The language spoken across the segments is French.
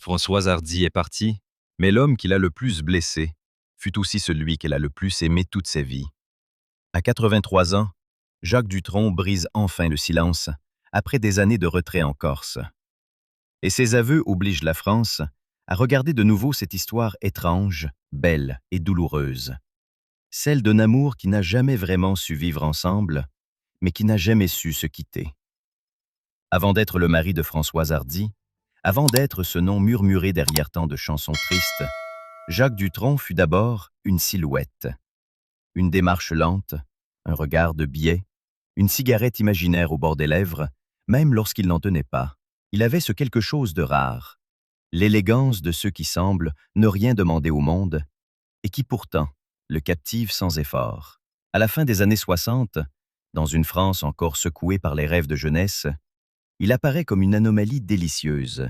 Françoise Hardy est partie, mais l'homme qui l'a le plus blessé fut aussi celui qu'elle a le plus aimé toute sa vie. À 83 ans, Jacques Dutronc brise enfin le silence après des années de retrait en Corse. Et ses aveux obligent la France à regarder de nouveau cette histoire étrange, belle et douloureuse. Celle d'un amour qui n'a jamais vraiment su vivre ensemble, mais qui n'a jamais su se quitter. Avant d'être le mari de Françoise Hardy, avant d'être ce nom murmuré derrière tant de chansons tristes, Jacques Dutronc fut d'abord une silhouette. Une démarche lente, un regard de biais, une cigarette imaginaire au bord des lèvres, même lorsqu'il n'en tenait pas. Il avait ce quelque chose de rare, l'élégance de ceux qui semblent ne rien demander au monde et qui pourtant le captivent sans effort. À la fin des années 60, dans une France encore secouée par les rêves de jeunesse, il apparaît comme une anomalie délicieuse.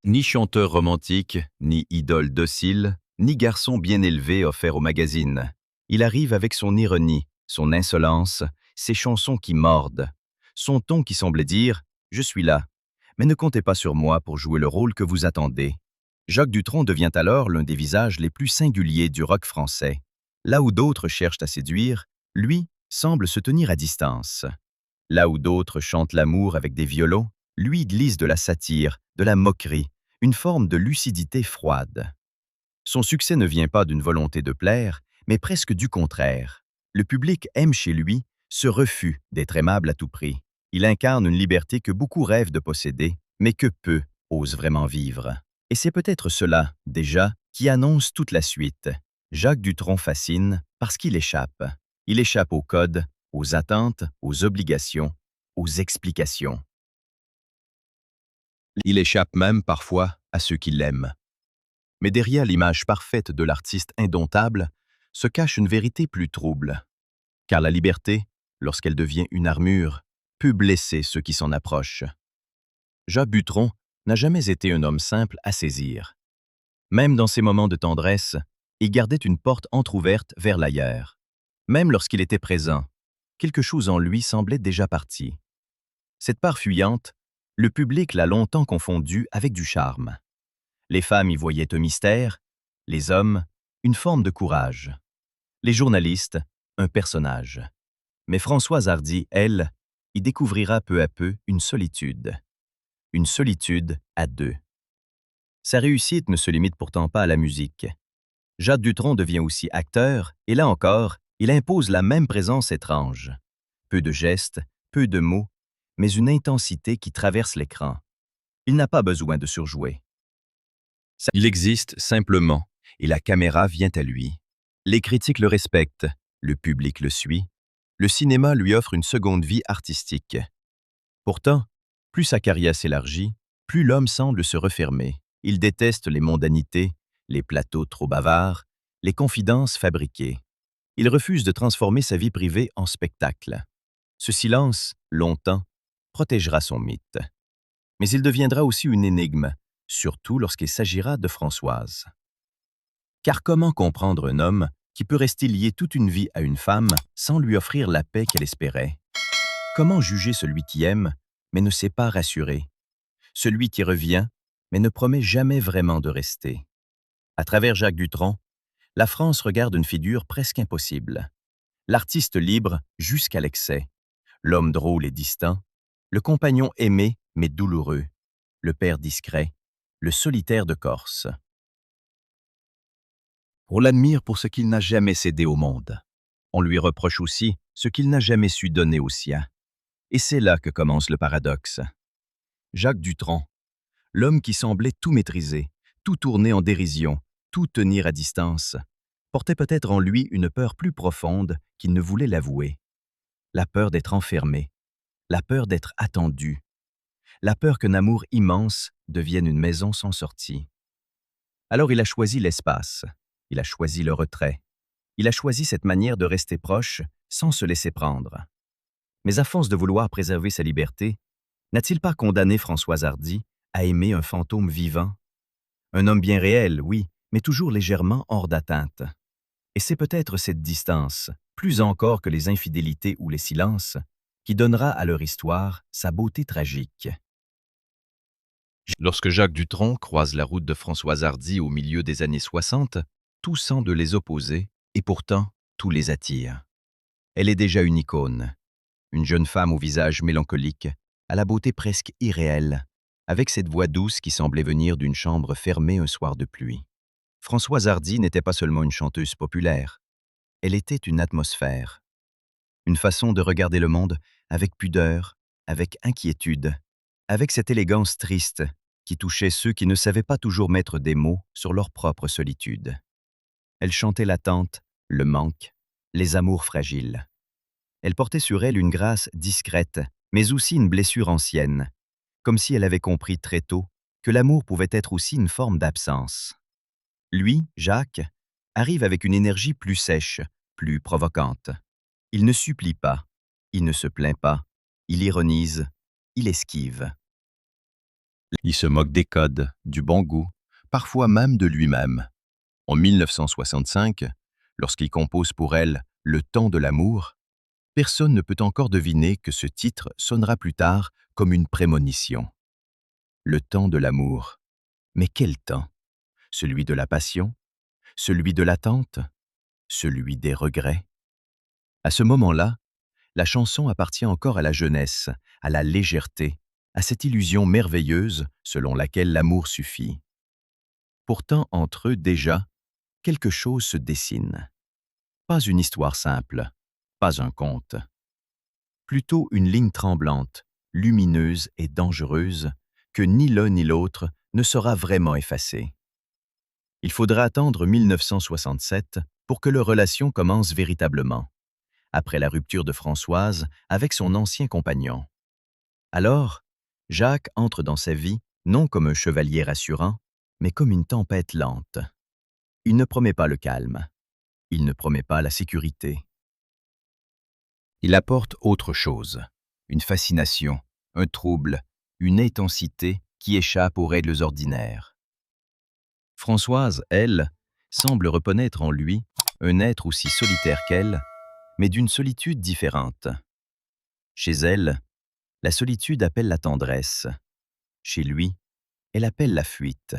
Ni chanteur romantique, ni idole docile, ni garçon bien élevé offert au magazine. Il arrive avec son ironie, son insolence, ses chansons qui mordent, son ton qui semble dire « Je suis là, mais ne comptez pas sur moi pour jouer le rôle que vous attendez ». Jacques Dutronc devient alors l'un des visages les plus singuliers du rock français. Là où d'autres cherchent à séduire, lui semble se tenir à distance. Là où d'autres chantent l'amour avec des violons, lui glisse de la satire, de la moquerie, une forme de lucidité froide. Son succès ne vient pas d'une volonté de plaire, mais presque du contraire. Le public aime chez lui ce refus d'être aimable à tout prix. Il incarne une liberté que beaucoup rêvent de posséder, mais que peu osent vraiment vivre. Et c'est peut-être cela, déjà, qui annonce toute la suite. Jacques Dutronc fascine parce qu'il échappe. Il échappe aux codes, aux attentes, aux obligations, aux explications. Il échappe même parfois à ceux qui l'aiment. Mais derrière l'image parfaite de l'artiste indomptable se cache une vérité plus trouble. Car la liberté, lorsqu'elle devient une armure, peut blesser ceux qui s'en approchent. Jacques Dutronc n'a jamais été un homme simple à saisir. Même dans ses moments de tendresse, il gardait une porte entr'ouverte vers l'ailleurs. Même lorsqu'il était présent, quelque chose en lui semblait déjà parti. Cette part fuyante, le public l'a longtemps confondue avec du charme. Les femmes y voyaient un mystère, les hommes, une forme de courage. Les journalistes, un personnage. Mais Françoise Hardy, elle, y découvrira peu à peu une solitude. Une solitude à deux. Sa réussite ne se limite pourtant pas à la musique. Jacques Dutronc devient aussi acteur, et là encore, il impose la même présence étrange. Peu de gestes, peu de mots, mais une intensité qui traverse l'écran. Il n'a pas besoin de surjouer. Il existe simplement, et la caméra vient à lui. Les critiques le respectent, le public le suit. Le cinéma lui offre une seconde vie artistique. Pourtant, plus sa carrière s'élargit, plus l'homme semble se refermer. Il déteste les mondanités, les plateaux trop bavards, les confidences fabriquées. Il refuse de transformer sa vie privée en spectacle. Ce silence, longtemps, protégera son mythe. Mais il deviendra aussi une énigme, surtout lorsqu'il s'agira de Françoise. Car comment comprendre un homme qui peut rester lié toute une vie à une femme sans lui offrir la paix qu'elle espérait? Comment juger celui qui aime, mais ne sait pas rassurer? Celui qui revient, mais ne promet jamais vraiment de rester? À travers Jacques Dutronc, la France regarde une figure presque impossible. L'artiste libre jusqu'à l'excès, l'homme drôle et distant, le compagnon aimé mais douloureux, le père discret, le solitaire de Corse. On l'admire pour ce qu'il n'a jamais cédé au monde. On lui reproche aussi ce qu'il n'a jamais su donner aux siens. Et c'est là que commence le paradoxe. Jacques Dutronc, l'homme qui semblait tout maîtriser, tout tourner en dérision, tout tenir à distance, portait peut-être en lui une peur plus profonde qu'il ne voulait l'avouer. La peur d'être enfermé, la peur d'être attendu, la peur qu'un amour immense devienne une maison sans sortie. Alors il a choisi l'espace, il a choisi le retrait, il a choisi cette manière de rester proche sans se laisser prendre. Mais à force de vouloir préserver sa liberté, n'a-t-il pas condamné Françoise Hardy à aimer un fantôme vivant? Un homme bien réel, oui, mais toujours légèrement hors d'atteinte. Et c'est peut-être cette distance, plus encore que les infidélités ou les silences, qui donnera à leur histoire sa beauté tragique. Lorsque Jacques Dutronc croise la route de Françoise Hardy au milieu des années 60, tout semble les opposer, et pourtant, tout les attire. Elle est déjà une icône, une jeune femme au visage mélancolique, à la beauté presque irréelle, avec cette voix douce qui semblait venir d'une chambre fermée un soir de pluie. Françoise Hardy n'était pas seulement une chanteuse populaire, elle était une atmosphère, une façon de regarder le monde avec pudeur, avec inquiétude, avec cette élégance triste qui touchait ceux qui ne savaient pas toujours mettre des mots sur leur propre solitude. Elle chantait l'attente, le manque, les amours fragiles. Elle portait sur elle une grâce discrète, mais aussi une blessure ancienne, comme si elle avait compris très tôt que l'amour pouvait être aussi une forme d'absence. Lui, Jacques, arrive avec une énergie plus sèche, plus provocante. Il ne supplie pas, il ne se plaint pas, il ironise, il esquive. Il se moque des codes, du bon goût, parfois même de lui-même. En 1965, lorsqu'il compose pour elle Le temps de l'amour, personne ne peut encore deviner que ce titre sonnera plus tard comme une prémonition. Le temps de l'amour. Mais quel temps? Celui de la passion? Celui de l'attente? Celui des regrets? À ce moment-là, la chanson appartient encore à la jeunesse, à la légèreté, à cette illusion merveilleuse selon laquelle l'amour suffit. Pourtant, entre eux déjà, quelque chose se dessine. Pas une histoire simple, pas un conte. Plutôt une ligne tremblante, lumineuse et dangereuse, que ni l'un ni l'autre ne sera vraiment effacé. Il faudra attendre 1967 pour que leur relation commence véritablement, après la rupture de Françoise avec son ancien compagnon. Alors, Jacques entre dans sa vie non comme un chevalier rassurant, mais comme une tempête lente. Il ne promet pas le calme, il ne promet pas la sécurité. Il apporte autre chose, une fascination, un trouble, une intensité qui échappe aux règles ordinaires. Françoise, elle, semble reconnaître en lui un être aussi solitaire qu'elle, mais d'une solitude différente. Chez elle, la solitude appelle la tendresse. Chez lui, elle appelle la fuite.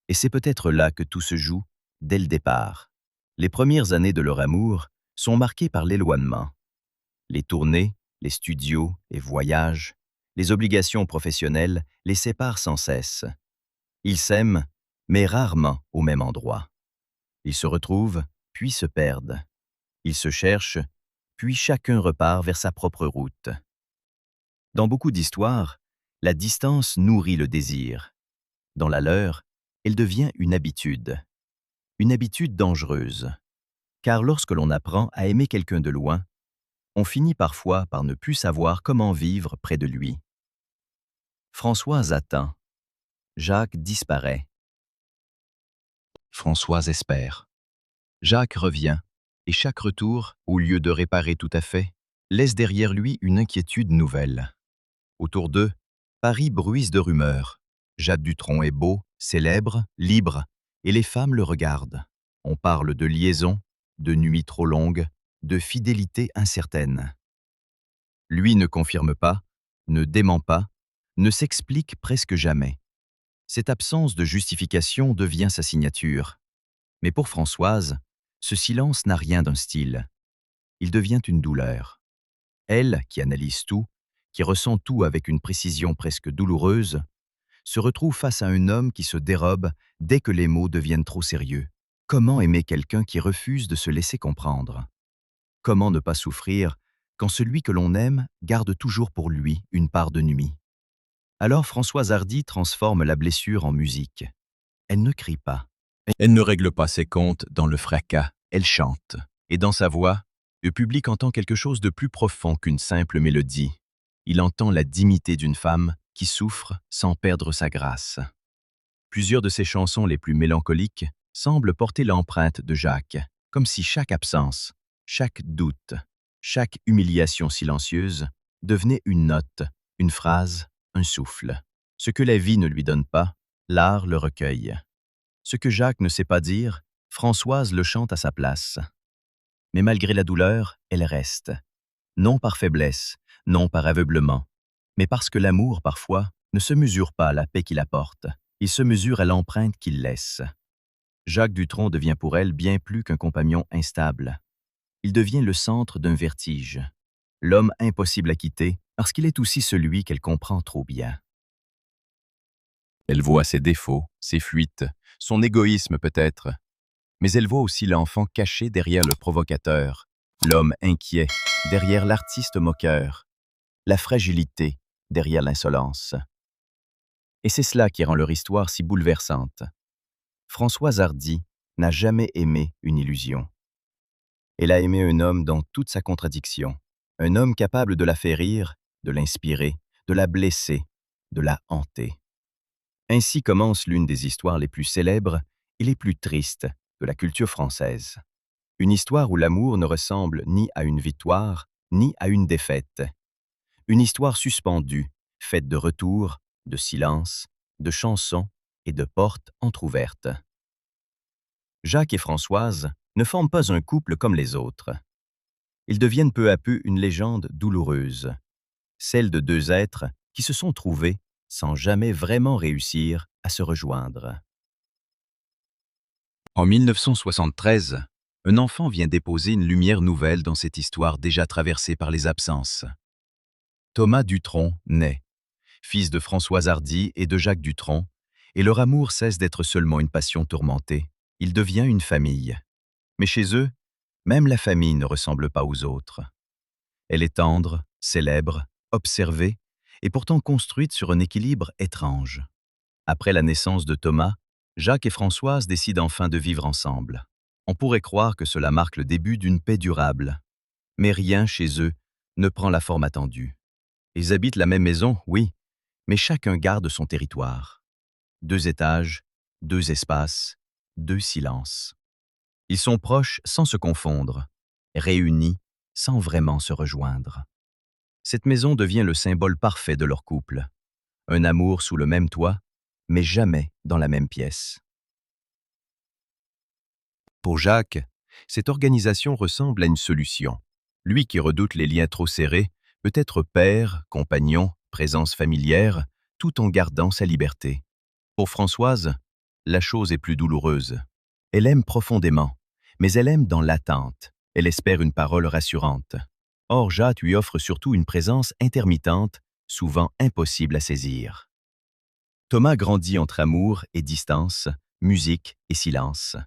Et c'est peut-être là que tout se joue, dès le départ. Les premières années de leur amour sont marquées par l'éloignement. Les tournées, les studios, les voyages, les obligations professionnelles les séparent sans cesse. Ils s'aiment, mais rarement au même endroit. Ils se retrouvent, puis se perdent. Ils se cherchent, puis chacun repart vers sa propre route. Dans beaucoup d'histoires, la distance nourrit le désir. Dans la leur, elle devient une habitude dangereuse. Car lorsque l'on apprend à aimer quelqu'un de loin, on finit parfois par ne plus savoir comment vivre près de lui. Françoise attend. Jacques disparaît. Françoise espère. Jacques revient, et chaque retour, au lieu de réparer tout à fait, laisse derrière lui une inquiétude nouvelle. Autour d'eux, Paris bruise de rumeurs. Jacques Dutronc est beau, célèbre, libre, et les femmes le regardent. On parle de liaison, de nuits trop longues, de fidélité incertaine. Lui ne confirme pas, ne dément pas, ne s'explique presque jamais. Cette absence de justification devient sa signature. Mais pour Françoise, ce silence n'a rien d'un style. Il devient une douleur. Elle, qui analyse tout, qui ressent tout avec une précision presque douloureuse, se retrouve face à un homme qui se dérobe dès que les mots deviennent trop sérieux. Comment aimer quelqu'un qui refuse de se laisser comprendre? Comment ne pas souffrir quand celui que l'on aime garde toujours pour lui une part de nuit? Alors Françoise Hardy transforme la blessure en musique. Elle ne crie pas. Elle ne règle pas ses comptes dans le fracas. Elle chante. Et dans sa voix, le public entend quelque chose de plus profond qu'une simple mélodie. Il entend la dignité d'une femme qui souffre sans perdre sa grâce. Plusieurs de ses chansons les plus mélancoliques semblent porter l'empreinte de Jacques, comme si chaque absence, chaque doute, chaque humiliation silencieuse devenait une note, une phrase, un souffle. Ce que la vie ne lui donne pas, l'art le recueille. Ce que Jacques ne sait pas dire, Françoise le chante à sa place. Mais malgré la douleur, elle reste. Non par faiblesse, non par aveuglement, mais parce que l'amour, parfois, ne se mesure pas à la paix qu'il apporte, il se mesure à l'empreinte qu'il laisse. Jacques Dutronc devient pour elle bien plus qu'un compagnon instable. Il devient le centre d'un vertige, l'homme impossible à quitter parce qu'il est aussi celui qu'elle comprend trop bien. Elle voit ses défauts, ses fuites, son égoïsme peut-être, mais elle voit aussi l'enfant caché derrière le provocateur, l'homme inquiet derrière l'artiste moqueur, la fragilité derrière l'insolence. Et c'est cela qui rend leur histoire si bouleversante. Françoise Hardy n'a jamais aimé une illusion. Elle a aimé un homme dans toute sa contradiction, un homme capable de la faire rire, de l'inspirer, de la blesser, de la hanter. Ainsi commence l'une des histoires les plus célèbres et les plus tristes de la culture française. Une histoire où l'amour ne ressemble ni à une victoire, ni à une défaite. Une histoire suspendue, faite de retours, de silences, de chansons et de portes entr'ouvertes. Jacques et Françoise ne forment pas un couple comme les autres. Ils deviennent peu à peu une légende douloureuse, celle de deux êtres qui se sont trouvés sans jamais vraiment réussir à se rejoindre. En 1973, un enfant vient déposer une lumière nouvelle dans cette histoire déjà traversée par les absences. Thomas Dutronc naît, fils de Françoise Hardy et de Jacques Dutronc, et leur amour cesse d'être seulement une passion tourmentée. Il devient une famille. Mais chez eux, même la famille ne ressemble pas aux autres. Elle est tendre, célèbre, observée, et pourtant construite sur un équilibre étrange. Après la naissance de Thomas, Jacques et Françoise décident enfin de vivre ensemble. On pourrait croire que cela marque le début d'une paix durable. Mais rien chez eux ne prend la forme attendue. Ils habitent la même maison, oui, mais chacun garde son territoire. 2 étages, 2 espaces, 2 silences. Ils sont proches sans se confondre, réunis sans vraiment se rejoindre. Cette maison devient le symbole parfait de leur couple. Un amour sous le même toit, mais jamais dans la même pièce. Pour Jacques, cette organisation ressemble à une solution. Lui qui redoute les liens trop serrés, peut être père, compagnon, présence familière, tout en gardant sa liberté. Pour Françoise, la chose est plus douloureuse. Elle aime profondément, mais elle aime dans l'attente. Elle espère une parole rassurante. Or, Jacques lui offre surtout une présence intermittente, souvent impossible à saisir. Thomas grandit entre amour et distance, musique et silence.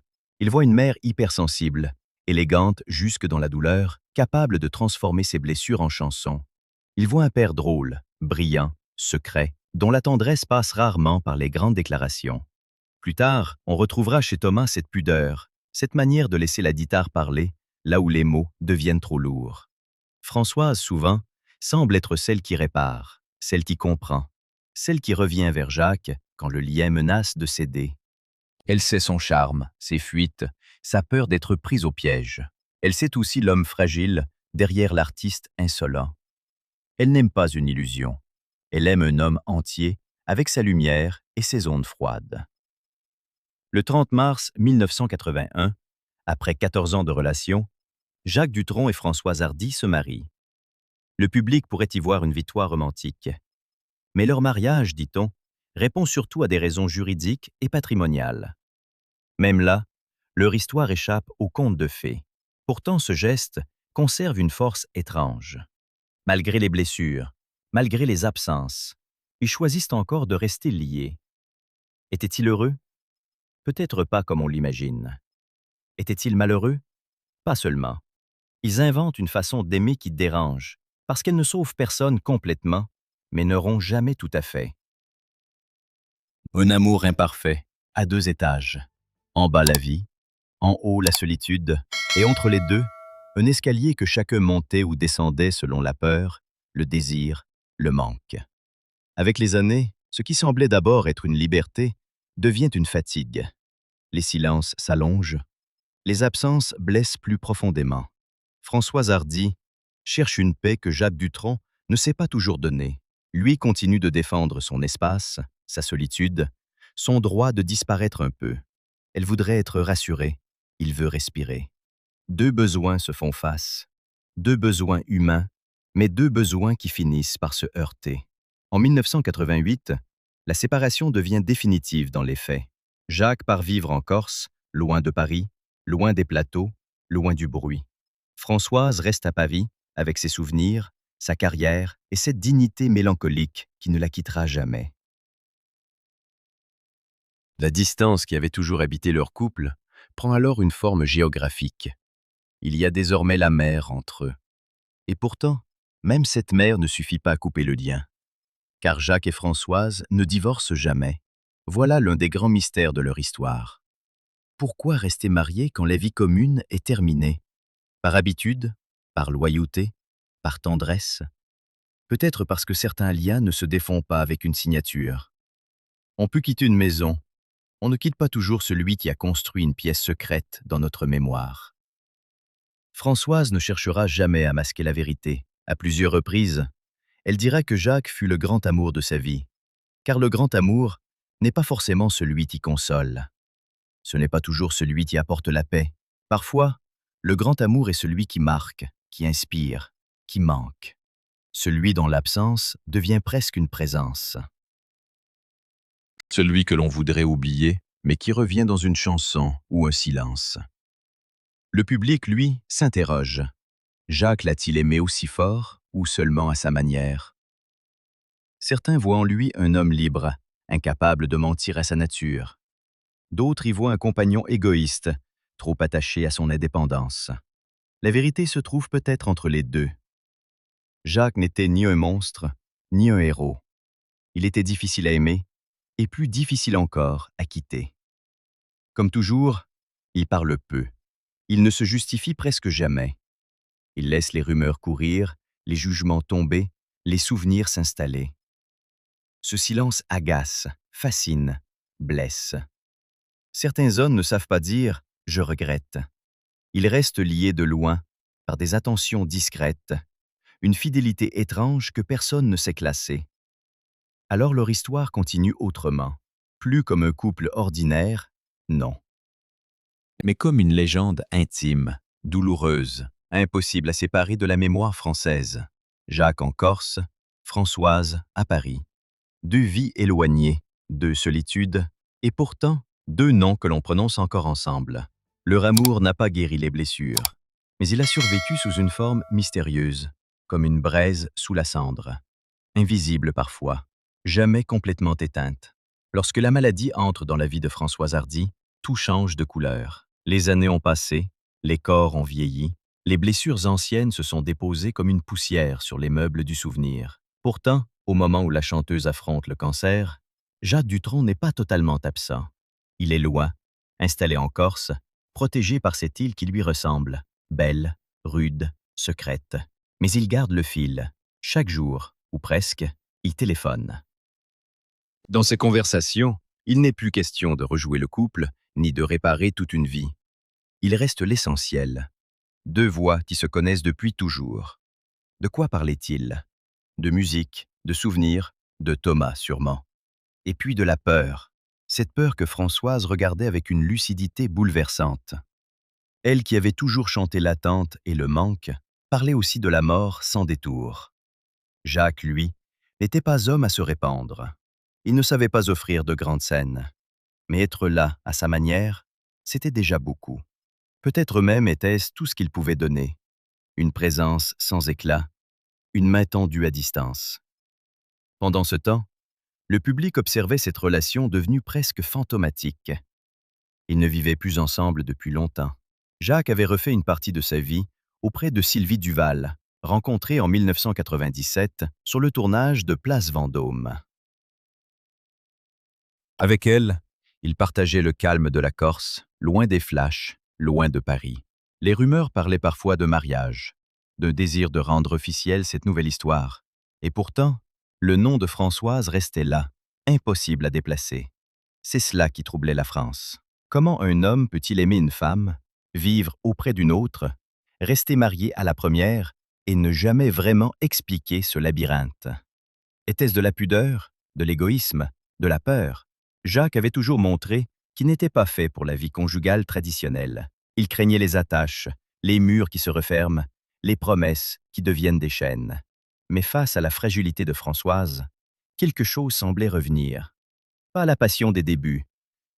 Il voit une mère hypersensible, élégante jusque dans la douleur, capable de transformer ses blessures en chansons. Il voit un père drôle, brillant, secret, dont la tendresse passe rarement par les grandes déclarations. Plus tard, on retrouvera chez Thomas cette pudeur, cette manière de laisser la guitare parler, là où les mots deviennent trop lourds. Françoise, souvent, semble être celle qui répare, celle qui comprend, celle qui revient vers Jacques quand le lien menace de céder. Elle sait son charme, ses fuites, sa peur d'être prise au piège. Elle sait aussi l'homme fragile derrière l'artiste insolent. Elle n'aime pas une illusion. Elle aime un homme entier, avec sa lumière et ses ondes froides. Le 30 mars 1981, après 14 ans de relation, Jacques Dutronc et Françoise Hardy se marient. Le public pourrait y voir une victoire romantique. Mais leur mariage, dit-on, répond surtout à des raisons juridiques et patrimoniales. Même là, leur histoire échappe aux contes de fées. Pourtant, ce geste conserve une force étrange. Malgré les blessures, malgré les absences, ils choisissent encore de rester liés. Étaient-ils heureux? Peut-être pas comme on l'imagine. Étaient-ils malheureux? Pas seulement. Ils inventent une façon d'aimer qui dérange, parce qu'elle ne sauve personne complètement, mais ne rompt jamais tout à fait. Un amour imparfait, à 2 étages. En bas la vie, en haut la solitude, et entre les deux, un escalier que chacun montait ou descendait selon la peur, le désir, le manque. Avec les années, ce qui semblait d'abord être une liberté devient une fatigue. Les silences s'allongent, les absences blessent plus profondément. Françoise Hardy cherche une paix que Jacques Dutronc ne sait pas toujours donner. Lui continue de défendre son espace, sa solitude, son droit de disparaître un peu. Elle voudrait être rassurée, il veut respirer. 2 besoins se font face, 2 besoins humains, mais 2 besoins qui finissent par se heurter. En 1988, la séparation devient définitive dans les faits. Jacques part vivre en Corse, loin de Paris, loin des plateaux, loin du bruit. Françoise reste à Paris, avec ses souvenirs, sa carrière et cette dignité mélancolique qui ne la quittera jamais. La distance qui avait toujours habité leur couple prend alors une forme géographique. Il y a désormais la mer entre eux. Et pourtant, même cette mer ne suffit pas à couper le lien. Car Jacques et Françoise ne divorcent jamais. Voilà l'un des grands mystères de leur histoire. Pourquoi rester mariés quand la vie commune est terminée? Par habitude? Par loyauté? Par tendresse? Peut-être parce que certains liens ne se défont pas avec une signature. On peut quitter une maison, on ne quitte pas toujours celui qui a construit une pièce secrète dans notre mémoire. Françoise ne cherchera jamais à masquer la vérité. À plusieurs reprises, elle dira que Jacques fut le grand amour de sa vie. Car le grand amour n'est pas forcément celui qui console. Ce n'est pas toujours celui qui apporte la paix. Parfois, le grand amour est celui qui marque, qui inspire, qui manque. Celui dont l'absence devient presque une présence. Celui que l'on voudrait oublier, mais qui revient dans une chanson ou un silence. Le public, lui, s'interroge. Jacques l'a-t-il aimé aussi fort ou seulement à sa manière? Certains voient en lui un homme libre, incapable de mentir à sa nature. D'autres y voient un compagnon égoïste, trop attaché à son indépendance. La vérité se trouve peut-être entre les deux. Jacques n'était ni un monstre, ni un héros. Il était difficile à aimer, et plus difficile encore à quitter. Comme toujours, il parle peu. Il ne se justifie presque jamais. Il laisse les rumeurs courir, les jugements tomber, les souvenirs s'installer. Ce silence agace, fascine, blesse. Certains hommes ne savent pas dire « je regrette ». Ils restent liés de loin, par des attentions discrètes, une fidélité étrange que personne ne sait classer. Alors leur histoire continue autrement, plus comme un couple ordinaire, non. Mais comme une légende intime, douloureuse, impossible à séparer de la mémoire française. Jacques en Corse, Françoise à Paris. Deux vies éloignées, deux solitudes, et pourtant deux noms que l'on prononce encore ensemble. Leur amour n'a pas guéri les blessures, mais il a survécu sous une forme mystérieuse, comme une braise sous la cendre. Invisible parfois, jamais complètement éteinte. Lorsque la maladie entre dans la vie de Françoise Hardy, tout change de couleur. Les années ont passé, les corps ont vieilli, les blessures anciennes se sont déposées comme une poussière sur les meubles du souvenir. Pourtant, au moment où la chanteuse affronte le cancer, Jacques Dutronc n'est pas totalement absent. Il est loin, installé en Corse, protégé par cette île qui lui ressemble, belle, rude, secrète. Mais il garde le fil. Chaque jour, ou presque, il téléphone. Dans ces conversations, il n'est plus question de rejouer le couple, ni de réparer toute une vie. Il reste l'essentiel. Deux voix qui se connaissent depuis toujours. De quoi parlaient-ils? De musique, de souvenirs, de Thomas sûrement. Et puis de la peur. Cette peur que Françoise regardait avec une lucidité bouleversante. Elle qui avait toujours chanté l'attente et le manque, parlait aussi de la mort sans détour. Jacques, lui, n'était pas homme à se répandre. Il ne savait pas offrir de grandes scènes. Mais être là, à sa manière, c'était déjà beaucoup. Peut-être même était-ce tout ce qu'il pouvait donner. Une présence sans éclat, une main tendue à distance. Pendant ce temps, le public observait cette relation devenue presque fantomatique. Ils ne vivaient plus ensemble depuis longtemps. Jacques avait refait une partie de sa vie auprès de Sylvie Duval, rencontrée en 1997 sur le tournage de Place Vendôme. Avec elle, il partageait le calme de la Corse, loin des flashs, loin de Paris. Les rumeurs parlaient parfois de mariage, d'un désir de rendre officielle cette nouvelle histoire. Et pourtant, le nom de Françoise restait là, impossible à déplacer. C'est cela qui troublait la France. Comment un homme peut-il aimer une femme, vivre auprès d'une autre, rester marié à la première et ne jamais vraiment expliquer ce labyrinthe? Était-ce de la pudeur, de l'égoïsme, de la peur? Jacques avait toujours montré qu'il n'était pas fait pour la vie conjugale traditionnelle. Il craignait les attaches, les murs qui se referment, les promesses qui deviennent des chaînes. Mais face à la fragilité de Françoise, quelque chose semblait revenir. Pas la passion des débuts,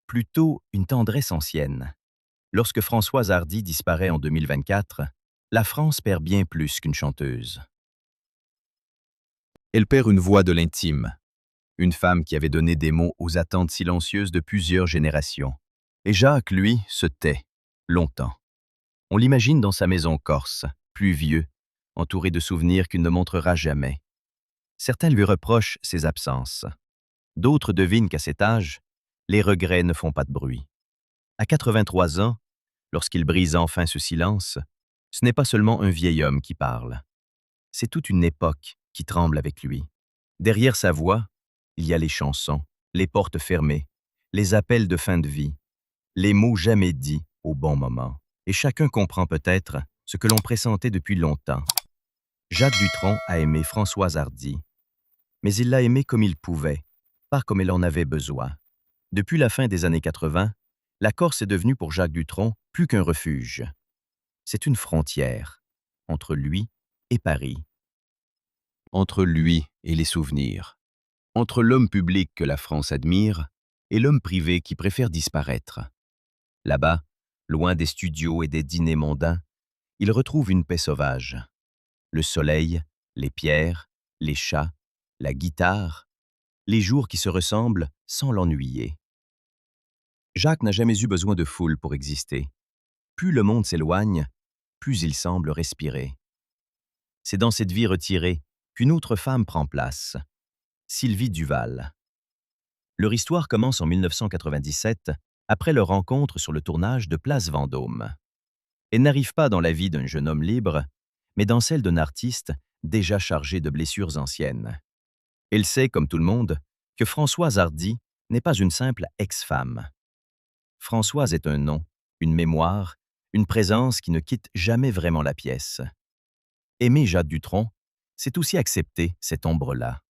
plutôt une tendresse ancienne. Lorsque Françoise Hardy disparaît en 2024, la France perd bien plus qu'une chanteuse. Elle perd une voix de l'intime, une femme qui avait donné des mots aux attentes silencieuses de plusieurs générations. Et Jacques, lui, se tait, longtemps. On l'imagine dans sa maison corse, plus vieux, entouré de souvenirs qu'il ne montrera jamais. Certains lui reprochent ses absences. D'autres devinent qu'à cet âge, les regrets ne font pas de bruit. À 83 ans, lorsqu'il brise enfin ce silence, ce n'est pas seulement un vieil homme qui parle. C'est toute une époque qui tremble avec lui. Derrière sa voix, il y a les chansons, les portes fermées, les appels de fin de vie, les mots jamais dits au bon moment. Et chacun comprend peut-être ce que l'on pressentait depuis longtemps. Jacques Dutronc a aimé Françoise Hardy, mais il l'a aimée comme il pouvait, pas comme elle en avait besoin. Depuis la fin des années 80, la Corse est devenue pour Jacques Dutronc plus qu'un refuge. C'est une frontière entre lui et Paris. Entre lui et les souvenirs. Entre l'homme public que la France admire et l'homme privé qui préfère disparaître. Là-bas, loin des studios et des dîners mondains, il retrouve une paix sauvage. Le soleil, les pierres, les chats, la guitare, les jours qui se ressemblent sans l'ennuyer. Jacques n'a jamais eu besoin de foule pour exister. Plus le monde s'éloigne, plus il semble respirer. C'est dans cette vie retirée qu'une autre femme prend place, Sylvie Duval. Leur histoire commence en 1997, après leur rencontre sur le tournage de Place Vendôme. Elle n'arrive pas dans la vie d'un jeune homme libre, mais dans celle d'un artiste déjà chargé de blessures anciennes. Elle sait, comme tout le monde, que Françoise Hardy n'est pas une simple ex-femme. Françoise est un nom, une mémoire, une présence qui ne quitte jamais vraiment la pièce. Aimer Jacques Dutronc, c'est aussi accepter cette ombre-là.